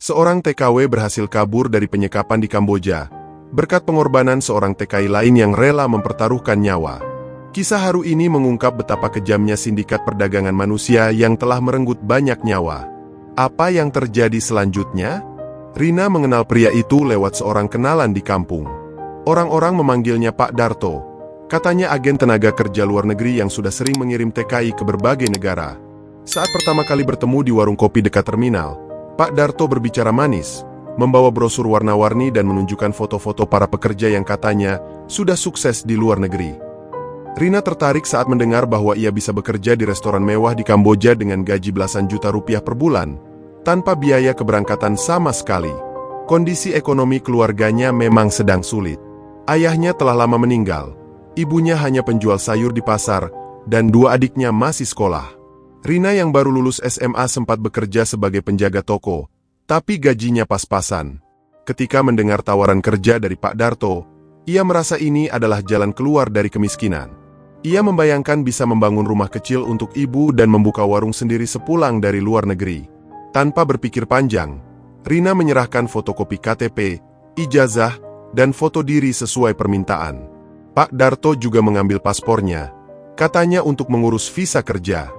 Seorang TKW berhasil kabur dari penyekapan di Kamboja, berkat pengorbanan seorang TKI lain yang rela mempertaruhkan nyawa. Kisah haru ini mengungkap betapa kejamnya sindikat perdagangan manusia yang telah merenggut banyak nyawa. Apa yang terjadi selanjutnya? Rina mengenal pria itu lewat seorang kenalan di kampung. Orang-orang memanggilnya Pak Darto. Katanya agen tenaga kerja luar negeri yang sudah sering mengirim TKI ke berbagai negara. Saat pertama kali bertemu di warung kopi dekat terminal, Pak Darto berbicara manis, membawa brosur warna-warni dan menunjukkan foto-foto para pekerja yang katanya sudah sukses di luar negeri. Rina tertarik saat mendengar bahwa ia bisa bekerja di restoran mewah di Kamboja dengan gaji belasan juta rupiah per bulan, tanpa biaya keberangkatan sama sekali. Kondisi ekonomi keluarganya memang sedang sulit. Ayahnya telah lama meninggal, ibunya hanya penjual sayur di pasar, dan dua adiknya masih sekolah. Rina yang baru lulus SMA sempat bekerja sebagai penjaga toko, tapi gajinya pas-pasan. Ketika mendengar tawaran kerja dari Pak Darto, ia merasa ini adalah jalan keluar dari kemiskinan. Ia membayangkan bisa membangun rumah kecil untuk ibu dan membuka warung sendiri sepulang dari luar negeri. Tanpa berpikir panjang, Rina menyerahkan fotokopi KTP, ijazah, dan foto diri sesuai permintaan. Pak Darto juga mengambil paspornya, katanya untuk mengurus visa kerja.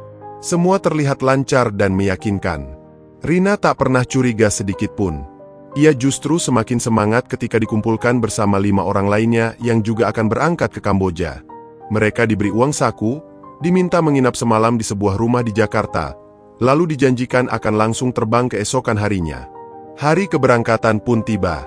Semua terlihat lancar dan meyakinkan. Rina tak pernah curiga sedikit pun. Ia justru semakin semangat ketika dikumpulkan bersama 5 orang lainnya yang juga akan berangkat ke Kamboja. Mereka diberi uang saku, diminta menginap semalam di sebuah rumah di Jakarta, lalu dijanjikan akan langsung terbang keesokan harinya. Hari keberangkatan pun tiba.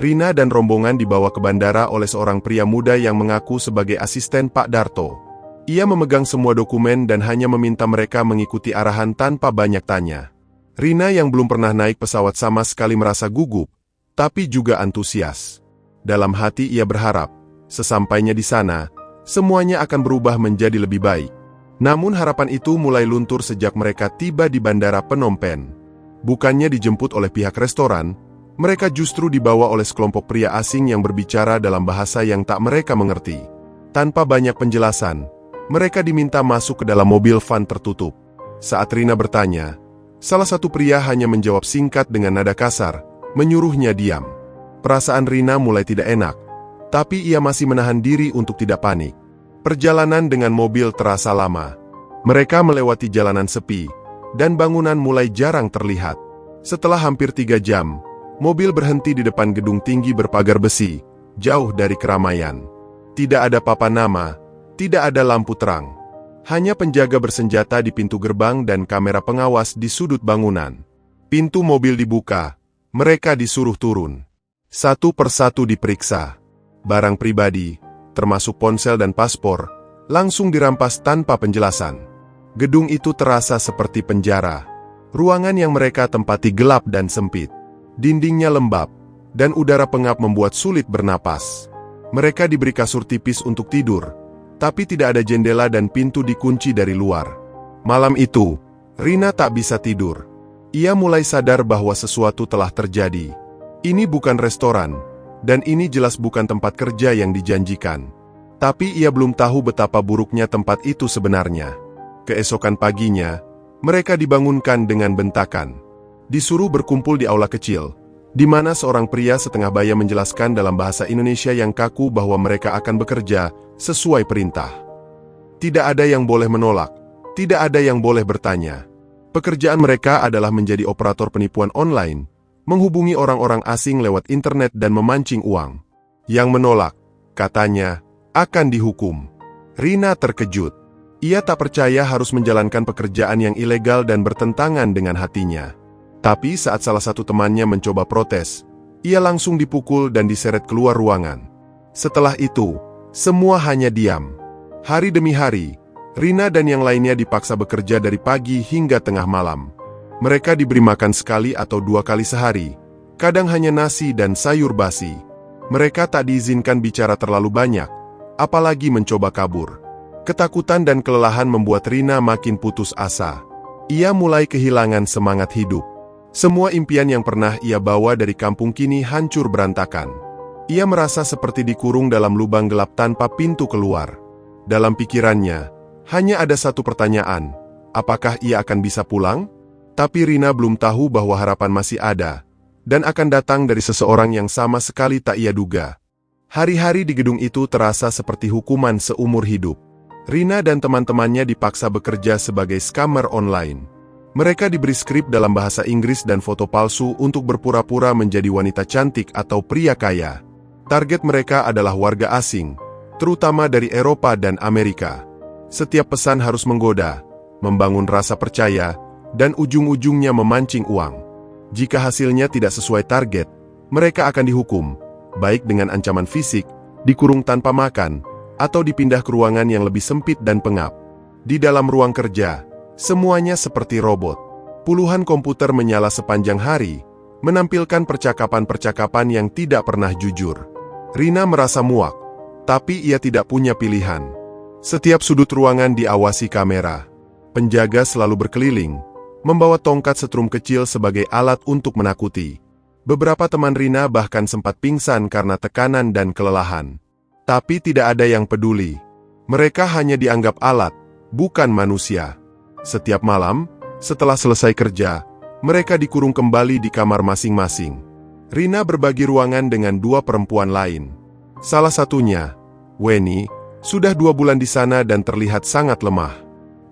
Rina dan rombongan dibawa ke bandara oleh seorang pria muda yang mengaku sebagai asisten Pak Darto. Ia memegang semua dokumen dan hanya meminta mereka mengikuti arahan tanpa banyak tanya. Rina yang belum pernah naik pesawat sama sekali merasa gugup, tapi juga antusias. Dalam hati ia berharap, sesampainya di sana, semuanya akan berubah menjadi lebih baik. Namun harapan itu mulai luntur sejak mereka tiba di Bandara Phnom Penh. Bukannya dijemput oleh pihak restoran, mereka justru dibawa oleh sekelompok pria asing yang berbicara dalam bahasa yang tak mereka mengerti. Tanpa banyak penjelasan, mereka diminta masuk ke dalam mobil van tertutup. Saat Rina bertanya, salah satu pria hanya menjawab singkat dengan nada kasar, menyuruhnya diam. Perasaan Rina mulai tidak enak, tapi ia masih menahan diri untuk tidak panik. Perjalanan dengan mobil terasa lama. Mereka melewati jalanan sepi, dan bangunan mulai jarang terlihat. Setelah hampir 3 jam, mobil berhenti di depan gedung tinggi berpagar besi, jauh dari keramaian. Tidak ada papan nama, tidak ada lampu terang. Hanya penjaga bersenjata di pintu gerbang dan kamera pengawas di sudut bangunan. Pintu mobil dibuka, mereka disuruh turun. Satu persatu diperiksa. Barang pribadi, termasuk ponsel dan paspor, langsung dirampas tanpa penjelasan. Gedung itu terasa seperti penjara. Ruangan yang mereka tempati gelap dan sempit. Dindingnya lembab, dan udara pengap membuat sulit bernapas. Mereka diberi kasur tipis untuk tidur, tapi tidak ada jendela dan pintu dikunci dari luar. Malam itu, Rina tak bisa tidur. Ia mulai sadar bahwa sesuatu telah terjadi. Ini bukan restoran, dan ini jelas bukan tempat kerja yang dijanjikan. Tapi ia belum tahu betapa buruknya tempat itu sebenarnya. Keesokan paginya, mereka dibangunkan dengan bentakan. Disuruh berkumpul di aula kecil, di mana seorang pria setengah baya menjelaskan dalam bahasa Indonesia yang kaku bahwa mereka akan bekerja sesuai perintah. Tidak ada yang boleh menolak, tidak ada yang boleh bertanya. Pekerjaan mereka adalah menjadi operator penipuan online, menghubungi orang-orang asing lewat internet dan memancing uang. Yang menolak, katanya, akan dihukum. Rina terkejut. Ia tak percaya harus menjalankan pekerjaan yang ilegal dan bertentangan dengan hatinya. Tapi saat salah satu temannya mencoba protes, ia langsung dipukul dan diseret keluar ruangan. Setelah itu, semua hanya diam. Hari demi hari, Rina dan yang lainnya dipaksa bekerja dari pagi hingga tengah malam. Mereka diberi makan sekali atau 2 kali sehari, kadang hanya nasi dan sayur basi. Mereka tak diizinkan bicara terlalu banyak, apalagi mencoba kabur. Ketakutan dan kelelahan membuat Rina makin putus asa. Ia mulai kehilangan semangat hidup. Semua impian yang pernah ia bawa dari kampung kini hancur berantakan. Ia merasa seperti dikurung dalam lubang gelap tanpa pintu keluar. Dalam pikirannya, hanya ada satu pertanyaan, apakah ia akan bisa pulang? Tapi Rina belum tahu bahwa harapan masih ada, dan akan datang dari seseorang yang sama sekali tak ia duga. Hari-hari di gedung itu terasa seperti hukuman seumur hidup. Rina dan teman-temannya dipaksa bekerja sebagai scammer online. Mereka diberi skrip dalam bahasa Inggris dan foto palsu untuk berpura-pura menjadi wanita cantik atau pria kaya. Target mereka adalah warga asing, terutama dari Eropa dan Amerika. Setiap pesan harus menggoda, membangun rasa percaya, dan ujung-ujungnya memancing uang. Jika hasilnya tidak sesuai target, mereka akan dihukum, baik dengan ancaman fisik, dikurung tanpa makan, atau dipindah ke ruangan yang lebih sempit dan pengap. Di dalam ruang kerja, semuanya seperti robot. Puluhan komputer menyala sepanjang hari, menampilkan percakapan-percakapan yang tidak pernah jujur. Rina merasa muak, tapi ia tidak punya pilihan. Setiap sudut ruangan diawasi kamera. Penjaga selalu berkeliling, membawa tongkat setrum kecil sebagai alat untuk menakuti. Beberapa teman Rina bahkan sempat pingsan karena tekanan dan kelelahan. Tapi tidak ada yang peduli. Mereka hanya dianggap alat, bukan manusia. Setiap malam, setelah selesai kerja, mereka dikurung kembali di kamar masing-masing. Rina berbagi ruangan dengan dua perempuan lain. Salah satunya, Weni, sudah 2 bulan di sana dan terlihat sangat lemah.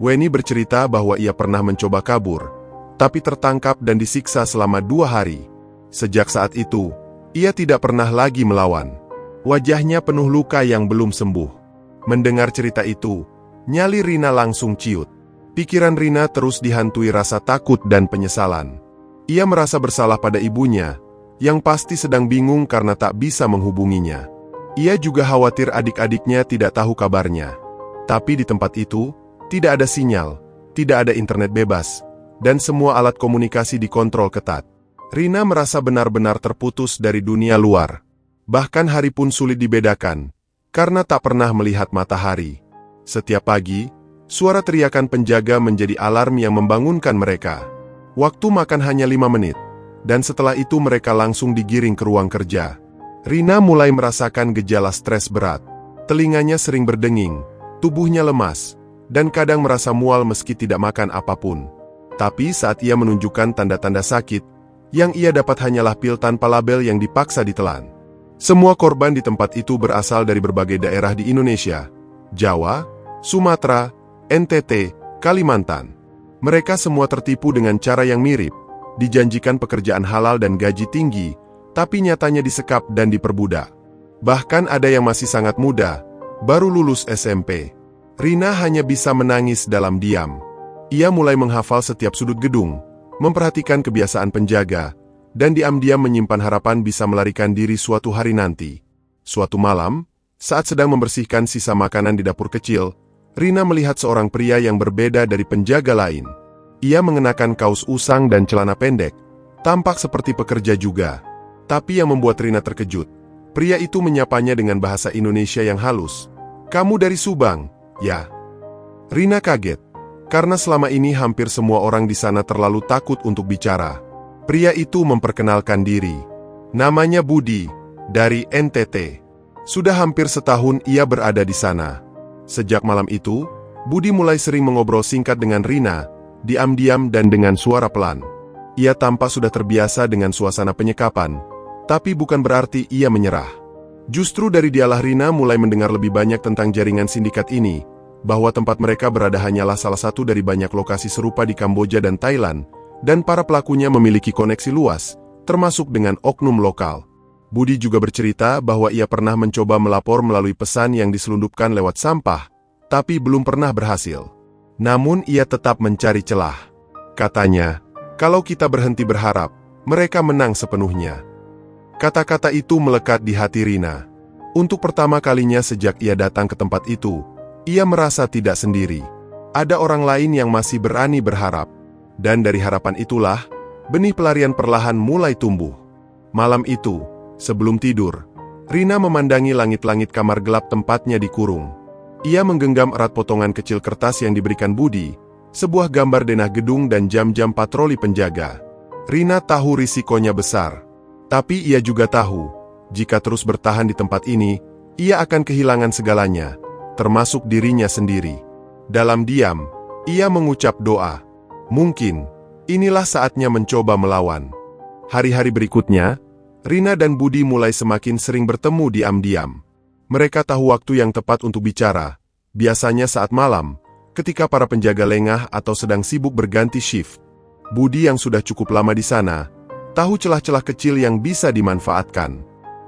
Weni bercerita bahwa ia pernah mencoba kabur, tapi tertangkap dan disiksa selama 2 hari. Sejak saat itu, ia tidak pernah lagi melawan. Wajahnya penuh luka yang belum sembuh. Mendengar cerita itu, nyali Rina langsung ciut. Pikiran Rina terus dihantui rasa takut dan penyesalan. Ia merasa bersalah pada ibunya, yang pasti sedang bingung karena tak bisa menghubunginya. Ia juga khawatir adik-adiknya tidak tahu kabarnya. Tapi di tempat itu, tidak ada sinyal, tidak ada internet bebas, dan semua alat komunikasi dikontrol ketat. Rina merasa benar-benar terputus dari dunia luar. Bahkan hari pun sulit dibedakan, karena tak pernah melihat matahari. Setiap pagi, suara teriakan penjaga menjadi alarm yang membangunkan mereka. Waktu makan hanya 5 menit, dan setelah itu mereka langsung digiring ke ruang kerja. Rina mulai merasakan gejala stres berat. Telinganya sering berdenging, tubuhnya lemas, dan kadang merasa mual meski tidak makan apapun. Tapi saat ia menunjukkan tanda-tanda sakit, yang ia dapat hanyalah pil tanpa label yang dipaksa ditelan. Semua korban di tempat itu berasal dari berbagai daerah di Indonesia, Jawa, Sumatera, NTT, Kalimantan. Mereka semua tertipu dengan cara yang mirip, dijanjikan pekerjaan halal dan gaji tinggi, tapi nyatanya disekap dan diperbudak. Bahkan ada yang masih sangat muda, baru lulus SMP. Rina hanya bisa menangis dalam diam. Ia mulai menghafal setiap sudut gedung, memperhatikan kebiasaan penjaga, dan diam-diam menyimpan harapan bisa melarikan diri suatu hari nanti. Suatu malam, saat sedang membersihkan sisa makanan di dapur kecil, Rina melihat seorang pria yang berbeda dari penjaga lain. Ia mengenakan kaos usang dan celana pendek, tampak seperti pekerja juga. Tapi yang membuat Rina terkejut, pria itu menyapanya dengan bahasa Indonesia yang halus. "Kamu dari Subang, ya?" Rina kaget, karena selama ini hampir semua orang di sana terlalu takut untuk bicara. Pria itu memperkenalkan diri. Namanya Budi, dari NTT. Sudah hampir setahun ia berada di sana. Sejak malam itu, Budi mulai sering mengobrol singkat dengan Rina, diam-diam dan dengan suara pelan. Ia tampak sudah terbiasa dengan suasana penyekapan, tapi bukan berarti ia menyerah. Justru dari dialah Rina mulai mendengar lebih banyak tentang jaringan sindikat ini, bahwa tempat mereka berada hanyalah salah satu dari banyak lokasi serupa di Kamboja dan Thailand, dan para pelakunya memiliki koneksi luas, termasuk dengan oknum lokal. Budi juga bercerita bahwa ia pernah mencoba melapor melalui pesan yang diselundupkan lewat sampah, tapi belum pernah berhasil. Namun ia tetap mencari celah. Katanya, kalau kita berhenti berharap, mereka menang sepenuhnya. Kata-kata itu melekat di hati Rina. Untuk pertama kalinya sejak ia datang ke tempat itu, ia merasa tidak sendiri. Ada orang lain yang masih berani berharap. Dan dari harapan itulah, benih pelarian perlahan mulai tumbuh. Malam itu, sebelum tidur, Rina memandangi langit-langit kamar gelap tempatnya dikurung. Ia menggenggam erat potongan kecil kertas yang diberikan Budi, sebuah gambar denah gedung dan jam-jam patroli penjaga. Rina tahu risikonya besar. Tapi ia juga tahu, jika terus bertahan di tempat ini, ia akan kehilangan segalanya, termasuk dirinya sendiri. Dalam diam, ia mengucap doa. Mungkin, inilah saatnya mencoba melawan. Hari-hari berikutnya, Rina dan Budi mulai semakin sering bertemu diam-diam. Mereka tahu waktu yang tepat untuk bicara, biasanya saat malam, ketika para penjaga lengah atau sedang sibuk berganti shift. Budi yang sudah cukup lama di sana, tahu celah-celah kecil yang bisa dimanfaatkan.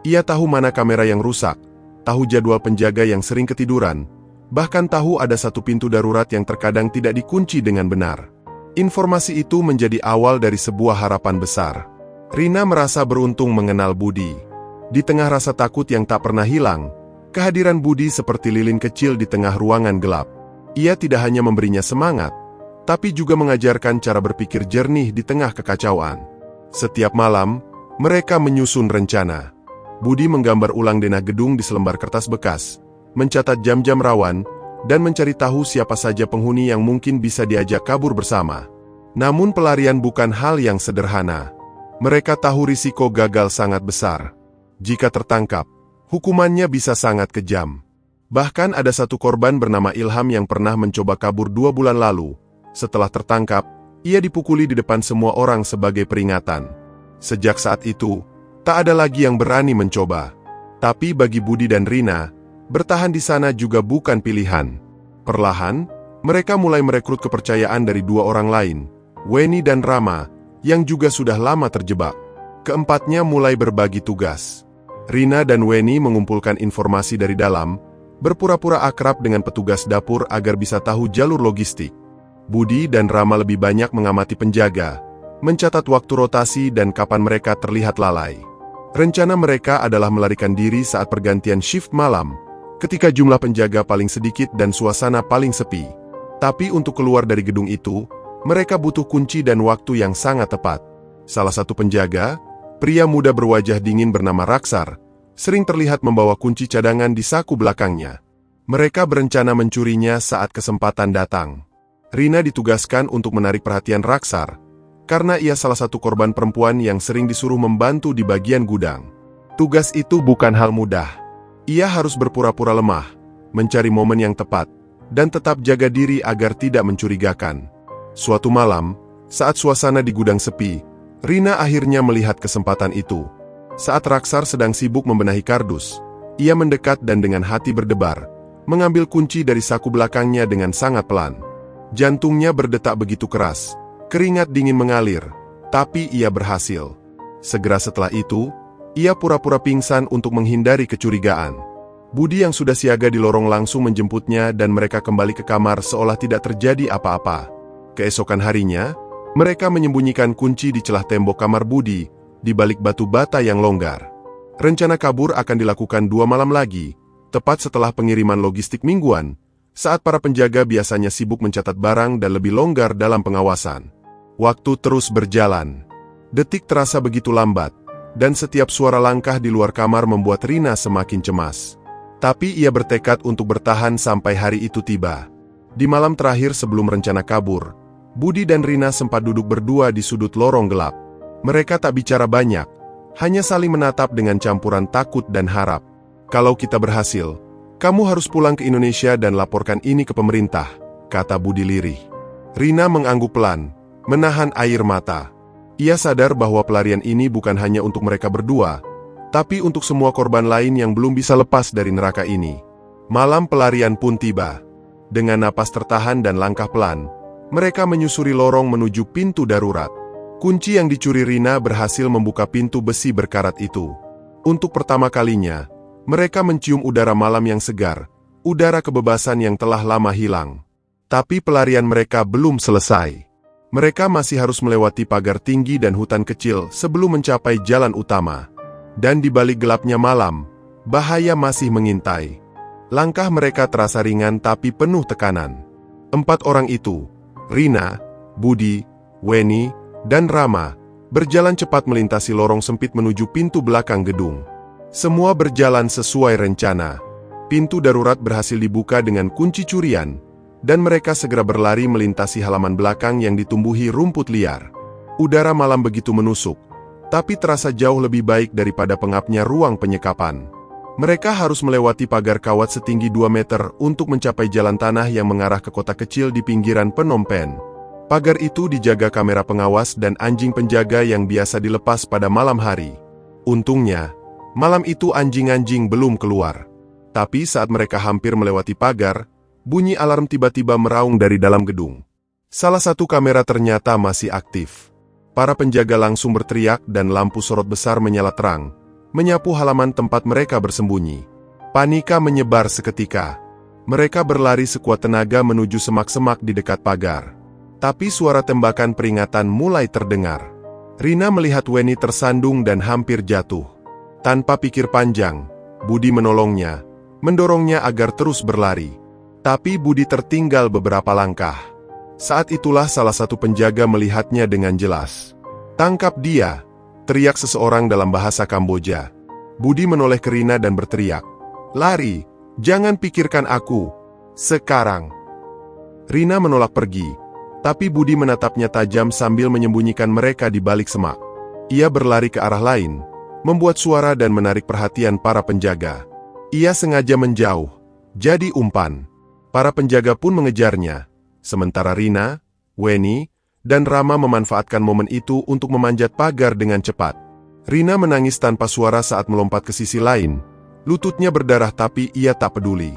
Ia tahu mana kamera yang rusak, tahu jadwal penjaga yang sering ketiduran, bahkan tahu ada satu pintu darurat yang terkadang tidak dikunci dengan benar. Informasi itu menjadi awal dari sebuah harapan besar. Rina merasa beruntung mengenal Budi. Di tengah rasa takut yang tak pernah hilang, kehadiran Budi seperti lilin kecil di tengah ruangan gelap. Ia tidak hanya memberinya semangat, tapi juga mengajarkan cara berpikir jernih di tengah kekacauan. Setiap malam, mereka menyusun rencana. Budi menggambar ulang denah gedung di selembar kertas bekas, mencatat jam-jam rawan, dan mencari tahu siapa saja penghuni yang mungkin bisa diajak kabur bersama. Namun pelarian bukan hal yang sederhana. Mereka tahu risiko gagal sangat besar. Jika tertangkap, hukumannya bisa sangat kejam. Bahkan ada satu korban bernama Ilham yang pernah mencoba kabur 2 bulan lalu. Setelah tertangkap, ia dipukuli di depan semua orang sebagai peringatan. Sejak saat itu, tak ada lagi yang berani mencoba. Tapi bagi Budi dan Rina, bertahan di sana juga bukan pilihan. Perlahan, mereka mulai merekrut kepercayaan dari 2 orang lain, Weni dan Rama, yang juga sudah lama terjebak. Keempatnya mulai berbagi tugas. Rina dan Weni mengumpulkan informasi dari dalam, berpura-pura akrab dengan petugas dapur agar bisa tahu jalur logistik. Budi dan Rama lebih banyak mengamati penjaga, mencatat waktu rotasi dan kapan mereka terlihat lalai. Rencana mereka adalah melarikan diri saat pergantian shift malam, ketika jumlah penjaga paling sedikit dan suasana paling sepi. Tapi untuk keluar dari gedung itu, mereka butuh kunci dan waktu yang sangat tepat. Salah satu penjaga, pria muda berwajah dingin bernama Raksar, sering terlihat membawa kunci cadangan di saku belakangnya. Mereka berencana mencurinya saat kesempatan datang. Rina ditugaskan untuk menarik perhatian Raksar, karena ia salah satu korban perempuan yang sering disuruh membantu di bagian gudang. Tugas itu bukan hal mudah. Ia harus berpura-pura lemah, mencari momen yang tepat, dan tetap jaga diri agar tidak mencurigakan. Suatu malam, saat suasana di gudang sepi, Rina akhirnya melihat kesempatan itu. Saat Raksar sedang sibuk membenahi kardus, ia mendekat dan dengan hati berdebar, mengambil kunci dari saku belakangnya dengan sangat pelan. Jantungnya berdetak begitu keras, keringat dingin mengalir, tapi ia berhasil. Segera setelah itu, ia pura-pura pingsan untuk menghindari kecurigaan. Budi yang sudah siaga di lorong langsung menjemputnya dan mereka kembali ke kamar seolah tidak terjadi apa-apa. Keesokan harinya, mereka menyembunyikan kunci di celah tembok kamar Budi, di balik batu bata yang longgar. Rencana kabur akan dilakukan 2 malam lagi, tepat setelah pengiriman logistik mingguan, saat para penjaga biasanya sibuk mencatat barang dan lebih longgar dalam pengawasan. Waktu terus berjalan. Detik terasa begitu lambat, dan setiap suara langkah di luar kamar membuat Rina semakin cemas. Tapi ia bertekad untuk bertahan sampai hari itu tiba. Di malam terakhir sebelum rencana kabur, Budi dan Rina sempat duduk berdua di sudut lorong gelap. Mereka tak bicara banyak, hanya saling menatap dengan campuran takut dan harap. Kalau kita berhasil, kamu harus pulang ke Indonesia dan laporkan ini ke pemerintah, kata Budi lirih. Rina mengangguk pelan, menahan air mata. Ia sadar bahwa pelarian ini bukan hanya untuk mereka berdua, tapi untuk semua korban lain yang belum bisa lepas dari neraka ini. Malam pelarian pun tiba. Dengan napas tertahan dan langkah pelan, mereka menyusuri lorong menuju pintu darurat. Kunci yang dicuri Rina berhasil membuka pintu besi berkarat itu. Untuk pertama kalinya, mereka mencium udara malam yang segar, udara kebebasan yang telah lama hilang. Tapi pelarian mereka belum selesai. Mereka masih harus melewati pagar tinggi dan hutan kecil sebelum mencapai jalan utama. Dan di balik gelapnya malam, bahaya masih mengintai. Langkah mereka terasa ringan tapi penuh tekanan. 4 orang itu, Rina, Budi, Weni, dan Rama, berjalan cepat melintasi lorong sempit menuju pintu belakang gedung. Semua berjalan sesuai rencana. Pintu darurat berhasil dibuka dengan kunci curian, dan mereka segera berlari melintasi halaman belakang yang ditumbuhi rumput liar. Udara malam begitu menusuk, tapi terasa jauh lebih baik daripada pengapnya ruang penyekapan. Mereka harus melewati pagar kawat setinggi 2 meter untuk mencapai jalan tanah yang mengarah ke kota kecil di pinggiran Phnom Penh. Pagar itu dijaga kamera pengawas dan anjing penjaga yang biasa dilepas pada malam hari. Untungnya, malam itu anjing-anjing belum keluar. Tapi saat mereka hampir melewati pagar, bunyi alarm tiba-tiba meraung dari dalam gedung. Salah satu kamera ternyata masih aktif. Para penjaga langsung berteriak dan lampu sorot besar menyala terang, menyapu halaman tempat mereka bersembunyi. Panika menyebar seketika. Mereka berlari sekuat tenaga menuju semak-semak di dekat pagar. Tapi suara tembakan peringatan mulai terdengar. Rina melihat Weni tersandung dan hampir jatuh. Tanpa pikir panjang, Budi menolongnya, mendorongnya agar terus berlari. Tapi Budi tertinggal beberapa langkah. Saat itulah salah satu penjaga melihatnya dengan jelas. "Tangkap dia!" teriak seseorang dalam bahasa Kamboja. Budi menoleh ke Rina dan berteriak, "Lari! Jangan pikirkan aku! Sekarang!" Rina menolak pergi, tapi Budi menatapnya tajam sambil menyembunyikan mereka di balik semak. Ia berlari ke arah lain, membuat suara dan menarik perhatian para penjaga. Ia sengaja menjauh, jadi umpan. Para penjaga pun mengejarnya, sementara Rina, Weni, dan Rama memanfaatkan momen itu untuk memanjat pagar dengan cepat. Rina menangis tanpa suara saat melompat ke sisi lain. Lututnya berdarah tapi ia tak peduli.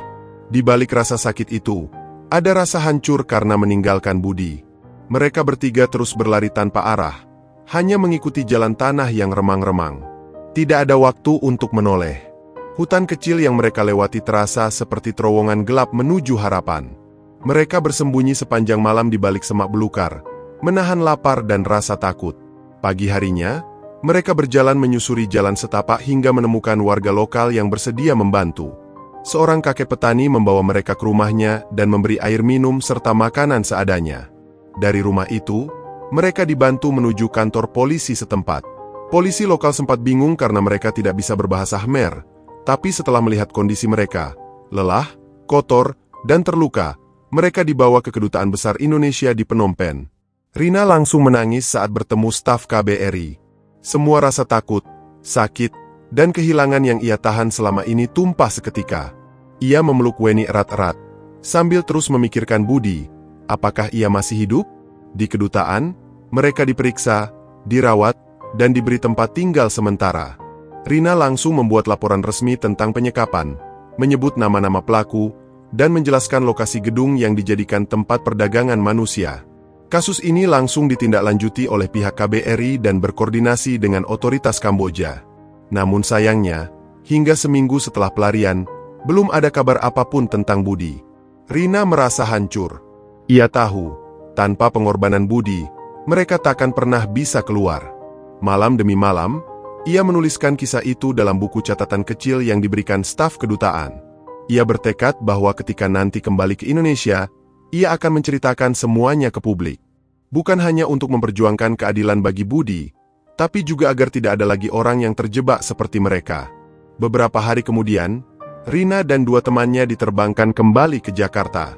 Di balik rasa sakit itu, ada rasa hancur karena meninggalkan Budi. Mereka bertiga terus berlari tanpa arah, hanya mengikuti jalan tanah yang remang-remang. Tidak ada waktu untuk menoleh. Hutan kecil yang mereka lewati terasa seperti terowongan gelap menuju harapan. Mereka bersembunyi sepanjang malam di balik semak belukar, menahan lapar dan rasa takut. Pagi harinya, mereka berjalan menyusuri jalan setapak hingga menemukan warga lokal yang bersedia membantu. Seorang kakek petani membawa mereka ke rumahnya dan memberi air minum serta makanan seadanya. Dari rumah itu, mereka dibantu menuju kantor polisi setempat. Polisi lokal sempat bingung karena mereka tidak bisa berbahasa Khmer, tapi setelah melihat kondisi mereka, lelah, kotor, dan terluka, mereka dibawa ke Kedutaan Besar Indonesia di Phnom Penh. Rina langsung menangis saat bertemu staf KBRI. Semua rasa takut, sakit, dan kehilangan yang ia tahan selama ini tumpah seketika. Ia memeluk Weni erat-erat, sambil terus memikirkan Budi. Apakah ia masih hidup? Di kedutaan, mereka diperiksa, dirawat, dan diberi tempat tinggal sementara. Rina langsung membuat laporan resmi tentang penyekapan, menyebut nama-nama pelaku, dan menjelaskan lokasi gedung yang dijadikan tempat perdagangan manusia. Kasus ini langsung ditindaklanjuti oleh pihak KBRI dan berkoordinasi dengan otoritas Kamboja. Namun sayangnya, hingga seminggu setelah pelarian, belum ada kabar apapun tentang Budi. Rina merasa hancur. Ia tahu, tanpa pengorbanan Budi, mereka takkan pernah bisa keluar. Malam demi malam, ia menuliskan kisah itu dalam buku catatan kecil yang diberikan staf kedutaan. Ia bertekad bahwa ketika nanti kembali ke Indonesia, ia akan menceritakan semuanya ke publik. Bukan hanya untuk memperjuangkan keadilan bagi Budi, tapi juga agar tidak ada lagi orang yang terjebak seperti mereka. Beberapa hari kemudian, Rina dan dua temannya diterbangkan kembali ke Jakarta.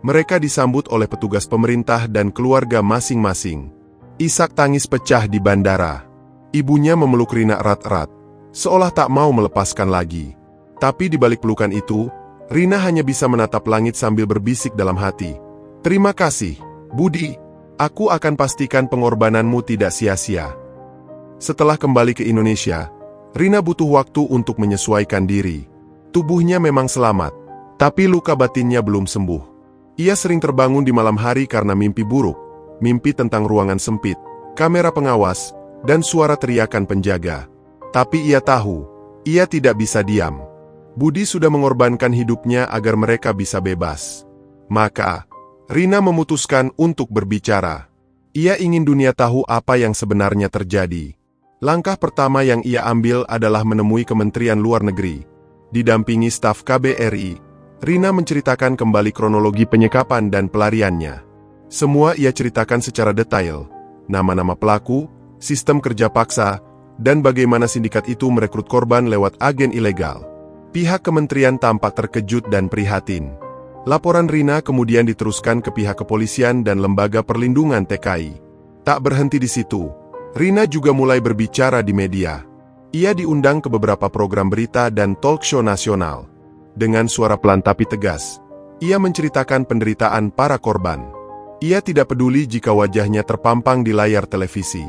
Mereka disambut oleh petugas pemerintah dan keluarga masing-masing. Isak tangis pecah di bandara. Ibunya memeluk Rina erat-erat, seolah tak mau melepaskan lagi. Tapi di balik pelukan itu, Rina hanya bisa menatap langit sambil berbisik dalam hati. "Terima kasih, Budi. Aku akan pastikan pengorbananmu tidak sia-sia." Setelah kembali ke Indonesia, Rina butuh waktu untuk menyesuaikan diri. Tubuhnya memang selamat, tapi luka batinnya belum sembuh. Ia sering terbangun di malam hari karena mimpi buruk, mimpi tentang ruangan sempit, kamera pengawas, dan suara teriakan penjaga. Tapi ia tahu, ia tidak bisa diam. Budi sudah mengorbankan hidupnya agar mereka bisa bebas. Maka, Rina memutuskan untuk berbicara. Ia ingin dunia tahu apa yang sebenarnya terjadi. Langkah pertama yang ia ambil adalah menemui Kementerian Luar Negeri. Didampingi staf KBRI, Rina menceritakan kembali kronologi penyekapan dan pelariannya. Semua ia ceritakan secara detail, nama-nama pelaku, sistem kerja paksa, dan bagaimana sindikat itu merekrut korban lewat agen ilegal. Pihak kementerian tampak terkejut dan prihatin. Laporan Rina kemudian diteruskan ke pihak kepolisian dan Lembaga Perlindungan TKI. Tak berhenti di situ, Rina juga mulai berbicara di media. Ia diundang ke beberapa program berita dan talk show nasional. Dengan suara pelan tapi tegas, ia menceritakan penderitaan para korban. Ia tidak peduli jika wajahnya terpampang di layar televisi.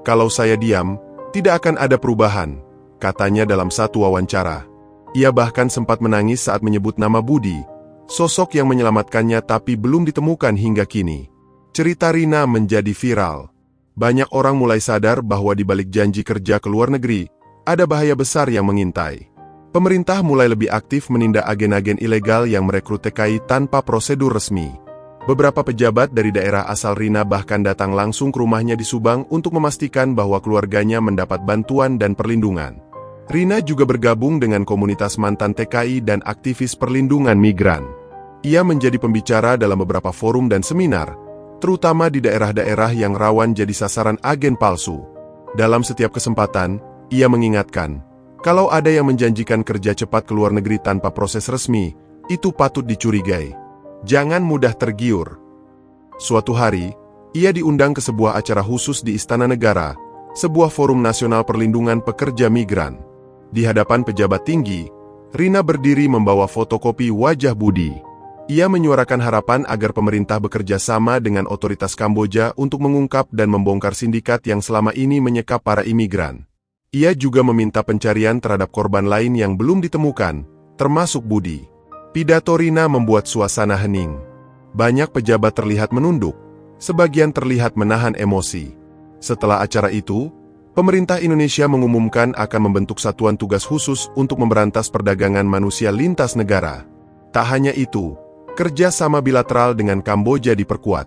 "Kalau saya diam, tidak akan ada perubahan," katanya dalam satu wawancara. Ia bahkan sempat menangis saat menyebut nama Budi, sosok yang menyelamatkannya tapi belum ditemukan hingga kini. Cerita Rina menjadi viral. Banyak orang mulai sadar bahwa di balik janji kerja ke luar negeri, ada bahaya besar yang mengintai. Pemerintah mulai lebih aktif menindak agen-agen ilegal yang merekrut TKI tanpa prosedur resmi. Beberapa pejabat dari daerah asal Rina bahkan datang langsung ke rumahnya di Subang untuk memastikan bahwa keluarganya mendapat bantuan dan perlindungan. Rina juga bergabung dengan komunitas mantan TKI dan aktivis perlindungan migran. Ia menjadi pembicara dalam beberapa forum dan seminar, terutama di daerah-daerah yang rawan jadi sasaran agen palsu. Dalam setiap kesempatan, ia mengingatkan, kalau ada yang menjanjikan kerja cepat ke luar negeri tanpa proses resmi, itu patut dicurigai. Jangan mudah tergiur. Suatu hari, ia diundang ke sebuah acara khusus di Istana Negara, sebuah forum nasional perlindungan pekerja migran. Di hadapan pejabat tinggi, Rina berdiri membawa fotokopi wajah Budi. Ia menyuarakan harapan agar pemerintah bekerja sama dengan otoritas Kamboja untuk mengungkap dan membongkar sindikat yang selama ini menyekap para imigran. Ia juga meminta pencarian terhadap korban lain yang belum ditemukan, termasuk Budi. Pidato Rina membuat suasana hening. Banyak pejabat terlihat menunduk, sebagian terlihat menahan emosi. Setelah acara itu, pemerintah Indonesia mengumumkan akan membentuk satuan tugas khusus untuk memberantas perdagangan manusia lintas negara. Tak hanya itu, kerja sama bilateral dengan Kamboja diperkuat.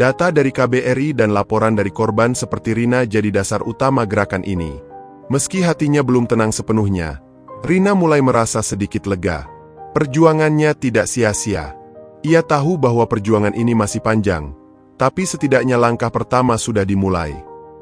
Data dari KBRI dan laporan dari korban seperti Rina jadi dasar utama gerakan ini. Meski hatinya belum tenang sepenuhnya, Rina mulai merasa sedikit lega. Perjuangannya tidak sia-sia. Ia tahu bahwa perjuangan ini masih panjang, tapi setidaknya langkah pertama sudah dimulai.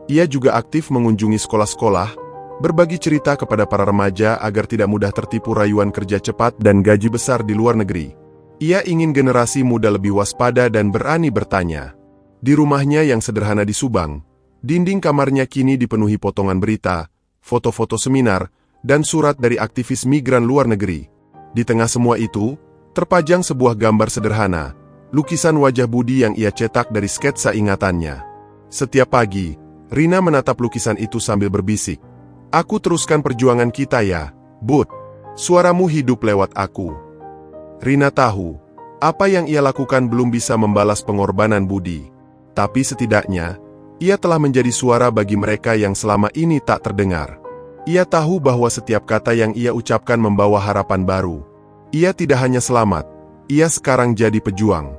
Ia juga aktif mengunjungi sekolah-sekolah, berbagi cerita kepada para remaja agar tidak mudah tertipu rayuan kerja cepat dan gaji besar di luar negeri. Ia ingin generasi muda lebih waspada dan berani bertanya. Di rumahnya yang sederhana di Subang, dinding kamarnya kini dipenuhi potongan berita, foto-foto seminar, dan surat dari aktivis migran luar negeri. Di tengah semua itu, terpajang sebuah gambar sederhana, lukisan wajah Budi yang ia cetak dari sketsa ingatannya. Setiap pagi, Rina menatap lukisan itu sambil berbisik, "Aku teruskan perjuangan kita ya, Bud. Suaramu hidup lewat aku." Rina tahu, apa yang ia lakukan belum bisa membalas pengorbanan Budi. Tapi setidaknya, ia telah menjadi suara bagi mereka yang selama ini tak terdengar. Ia tahu bahwa setiap kata yang ia ucapkan membawa harapan baru. Ia tidak hanya selamat, ia sekarang jadi pejuang.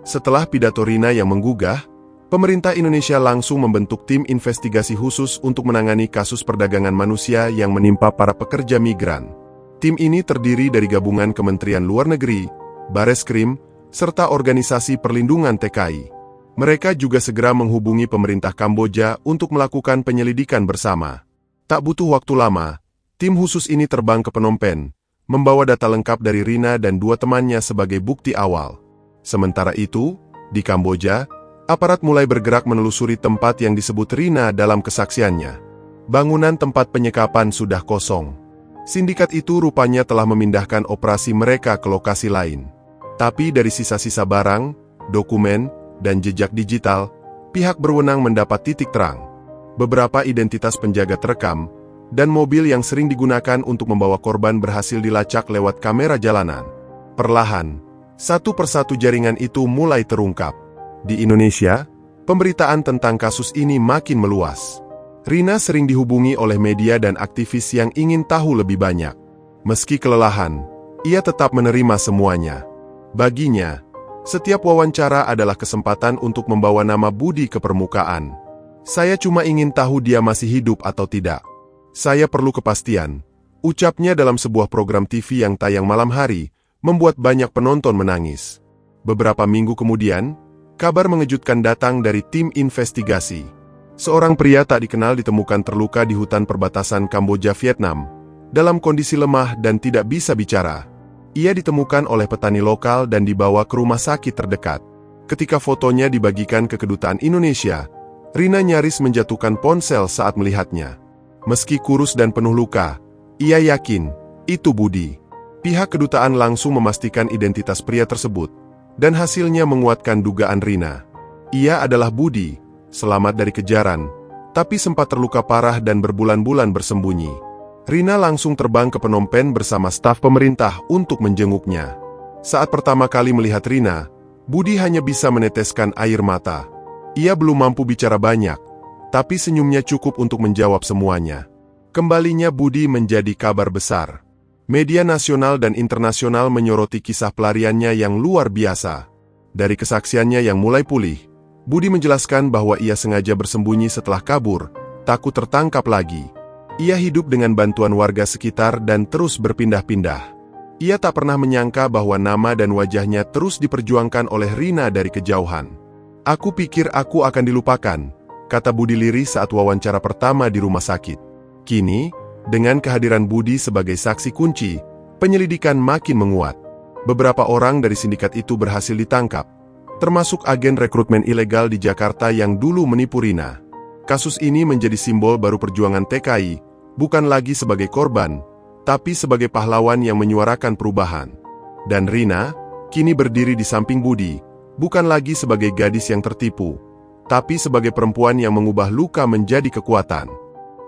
Setelah pidato Rina yang menggugah, pemerintah Indonesia langsung membentuk tim investigasi khusus untuk menangani kasus perdagangan manusia yang menimpa para pekerja migran. Tim ini terdiri dari gabungan Kementerian Luar Negeri, Bareskrim, serta organisasi perlindungan TKI. Mereka juga segera menghubungi pemerintah Kamboja untuk melakukan penyelidikan bersama. Tak butuh waktu lama, tim khusus ini terbang ke Phnom Penh, membawa data lengkap dari Rina dan dua temannya sebagai bukti awal. Sementara itu, di Kamboja, aparat mulai bergerak menelusuri tempat yang disebut Rina dalam kesaksiannya. Bangunan tempat penyekapan sudah kosong. Sindikat itu rupanya telah memindahkan operasi mereka ke lokasi lain. Tapi dari sisa-sisa barang, dokumen, dan jejak digital, pihak berwenang mendapat titik terang. Beberapa identitas penjaga terekam, dan mobil yang sering digunakan untuk membawa korban berhasil dilacak lewat kamera jalanan. Perlahan, satu persatu jaringan itu mulai terungkap. Di Indonesia, pemberitaan tentang kasus ini makin meluas. Rina sering dihubungi oleh media dan aktivis yang ingin tahu lebih banyak. Meski kelelahan, ia tetap menerima semuanya. Baginya, setiap wawancara adalah kesempatan untuk membawa nama Budi ke permukaan. "Saya cuma ingin tahu dia masih hidup atau tidak. Saya perlu kepastian," ucapnya dalam sebuah program TV yang tayang malam hari, membuat banyak penonton menangis. Beberapa minggu kemudian, kabar mengejutkan datang dari tim investigasi. Seorang pria tak dikenal ditemukan terluka di hutan perbatasan Kamboja-Vietnam, dalam kondisi lemah dan tidak bisa bicara. Ia ditemukan oleh petani lokal dan dibawa ke rumah sakit terdekat. Ketika fotonya dibagikan ke Kedutaan Indonesia, Rina nyaris menjatuhkan ponsel saat melihatnya. Meski kurus dan penuh luka, ia yakin itu Budi. Pihak kedutaan langsung memastikan identitas pria tersebut, dan hasilnya menguatkan dugaan Rina. Ia adalah Budi, selamat dari kejaran, tapi sempat terluka parah dan berbulan-bulan bersembunyi. Rina langsung terbang ke Phnom Penh bersama staf pemerintah untuk menjenguknya. Saat pertama kali melihat Rina, Budi hanya bisa meneteskan air mata. Ia belum mampu bicara banyak, tapi senyumnya cukup untuk menjawab semuanya. Kembalinya Budi menjadi kabar besar. Media nasional dan internasional menyoroti kisah pelariannya yang luar biasa. Dari kesaksiannya yang mulai pulih, Budi menjelaskan bahwa ia sengaja bersembunyi setelah kabur, takut tertangkap lagi. Ia hidup dengan bantuan warga sekitar dan terus berpindah-pindah. Ia tak pernah menyangka bahwa nama dan wajahnya terus diperjuangkan oleh Rina dari kejauhan. "Aku pikir aku akan dilupakan," kata Budi lirih saat wawancara pertama di rumah sakit. Kini, dengan kehadiran Budi sebagai saksi kunci, penyelidikan makin menguat. Beberapa orang dari sindikat itu berhasil ditangkap, termasuk agen rekrutmen ilegal di Jakarta yang dulu menipu Rina. Kasus ini menjadi simbol baru perjuangan TKI, bukan lagi sebagai korban, tapi sebagai pahlawan yang menyuarakan perubahan. Dan Rina, kini berdiri di samping Budi, bukan lagi sebagai gadis yang tertipu, tapi sebagai perempuan yang mengubah luka menjadi kekuatan.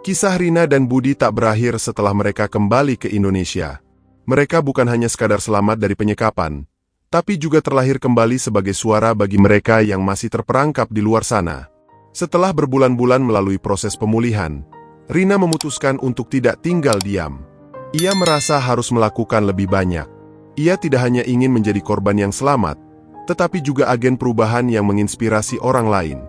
Kisah Rina dan Budi tak berakhir setelah mereka kembali ke Indonesia. Mereka bukan hanya sekadar selamat dari penyekapan, tapi juga terlahir kembali sebagai suara bagi mereka yang masih terperangkap di luar sana. Setelah berbulan-bulan melalui proses pemulihan, Rina memutuskan untuk tidak tinggal diam. Ia merasa harus melakukan lebih banyak. Ia tidak hanya ingin menjadi korban yang selamat, tetapi juga agen perubahan yang menginspirasi orang lain.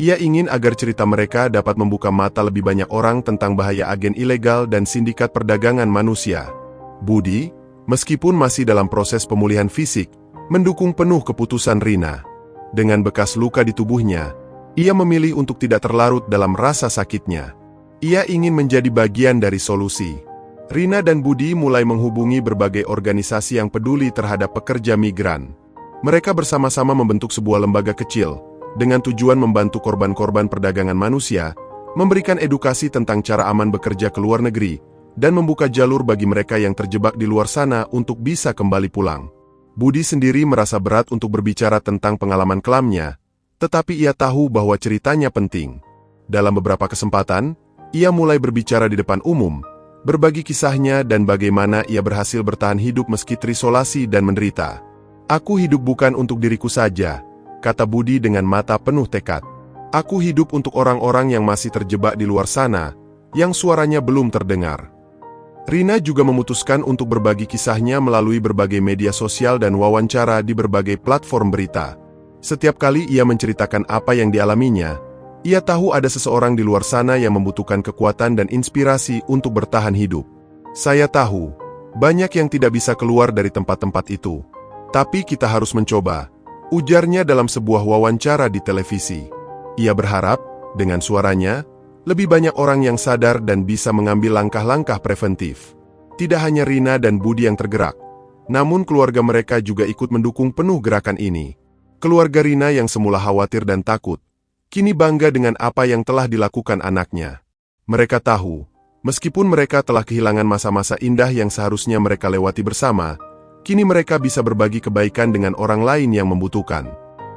Ia ingin agar cerita mereka dapat membuka mata lebih banyak orang tentang bahaya agen ilegal dan sindikat perdagangan manusia. Budi, meskipun masih dalam proses pemulihan fisik, mendukung penuh keputusan Rina. Dengan bekas luka di tubuhnya, ia memilih untuk tidak terlarut dalam rasa sakitnya. Ia ingin menjadi bagian dari solusi. Rina dan Budi mulai menghubungi berbagai organisasi yang peduli terhadap pekerja migran. Mereka bersama-sama membentuk sebuah lembaga kecil, dengan tujuan membantu korban-korban perdagangan manusia, memberikan edukasi tentang cara aman bekerja ke luar negeri, dan membuka jalur bagi mereka yang terjebak di luar sana untuk bisa kembali pulang. Budi sendiri merasa berat untuk berbicara tentang pengalaman kelamnya, tetapi ia tahu bahwa ceritanya penting. Dalam beberapa kesempatan, ia mulai berbicara di depan umum, berbagi kisahnya dan bagaimana ia berhasil bertahan hidup meski terisolasi dan menderita. "Aku hidup bukan untuk diriku saja," kata Budi dengan mata penuh tekad. "Aku hidup untuk orang-orang yang masih terjebak di luar sana, yang suaranya belum terdengar." Rina juga memutuskan untuk berbagi kisahnya melalui berbagai media sosial dan wawancara di berbagai platform berita. Setiap kali ia menceritakan apa yang dialaminya, ia tahu ada seseorang di luar sana yang membutuhkan kekuatan dan inspirasi untuk bertahan hidup. "Saya tahu, banyak yang tidak bisa keluar dari tempat-tempat itu. Tapi kita harus mencoba," ujarnya dalam sebuah wawancara di televisi. Ia berharap, dengan suaranya, lebih banyak orang yang sadar dan bisa mengambil langkah-langkah preventif. Tidak hanya Rina dan Budi yang tergerak, namun keluarga mereka juga ikut mendukung penuh gerakan ini. Keluarga Rina yang semula khawatir dan takut, kini bangga dengan apa yang telah dilakukan anaknya. Mereka tahu, meskipun mereka telah kehilangan masa-masa indah yang seharusnya mereka lewati bersama, kini mereka bisa berbagi kebaikan dengan orang lain yang membutuhkan.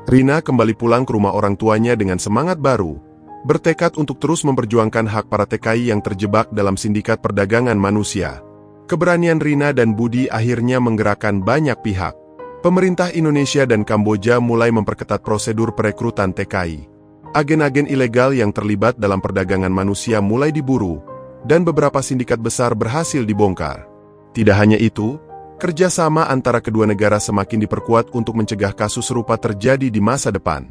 Rina kembali pulang ke rumah orang tuanya dengan semangat baru, bertekad untuk terus memperjuangkan hak para TKI yang terjebak dalam sindikat perdagangan manusia. Keberanian Rina dan Budi akhirnya menggerakkan banyak pihak. Pemerintah Indonesia dan Kamboja mulai memperketat prosedur perekrutan TKI. Agen-agen ilegal yang terlibat dalam perdagangan manusia mulai diburu, dan beberapa sindikat besar berhasil dibongkar. Tidak hanya itu, kerjasama antara kedua negara semakin diperkuat untuk mencegah kasus serupa terjadi di masa depan.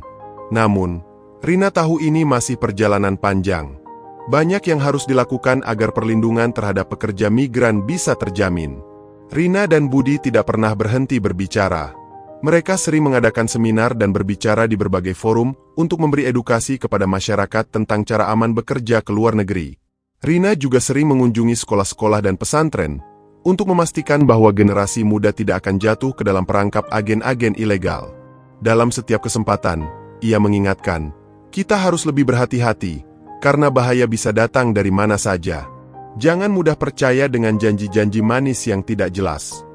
Namun, Rina tahu ini masih perjalanan panjang. Banyak yang harus dilakukan agar perlindungan terhadap pekerja migran bisa terjamin. Rina dan Budi tidak pernah berhenti berbicara. Mereka sering mengadakan seminar dan berbicara di berbagai forum untuk memberi edukasi kepada masyarakat tentang cara aman bekerja ke luar negeri. Rina juga sering mengunjungi sekolah-sekolah dan pesantren, untuk memastikan bahwa generasi muda tidak akan jatuh ke dalam perangkap agen-agen ilegal. Dalam setiap kesempatan, ia mengingatkan, kita harus lebih berhati-hati, karena bahaya bisa datang dari mana saja. Jangan mudah percaya dengan janji-janji manis yang tidak jelas.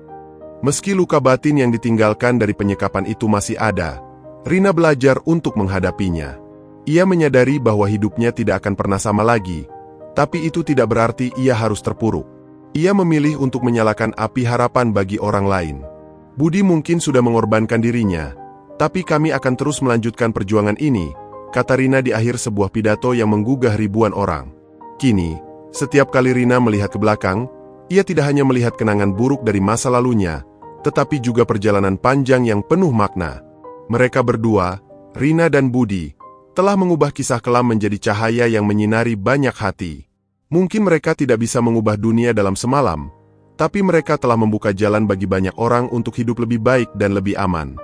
Meski luka batin yang ditinggalkan dari penyekapan itu masih ada, Rina belajar untuk menghadapinya. Ia menyadari bahwa hidupnya tidak akan pernah sama lagi, tapi itu tidak berarti ia harus terpuruk. Ia memilih untuk menyalakan api harapan bagi orang lain. Budi mungkin sudah mengorbankan dirinya, tapi kami akan terus melanjutkan perjuangan ini, kata Rina di akhir sebuah pidato yang menggugah ribuan orang. Kini, setiap kali Rina melihat ke belakang, ia tidak hanya melihat kenangan buruk dari masa lalunya, tetapi juga perjalanan panjang yang penuh makna. Mereka berdua, Rina dan Budi, telah mengubah kisah kelam menjadi cahaya yang menyinari banyak hati. Mungkin mereka tidak bisa mengubah dunia dalam semalam, tapi mereka telah membuka jalan bagi banyak orang untuk hidup lebih baik dan lebih aman.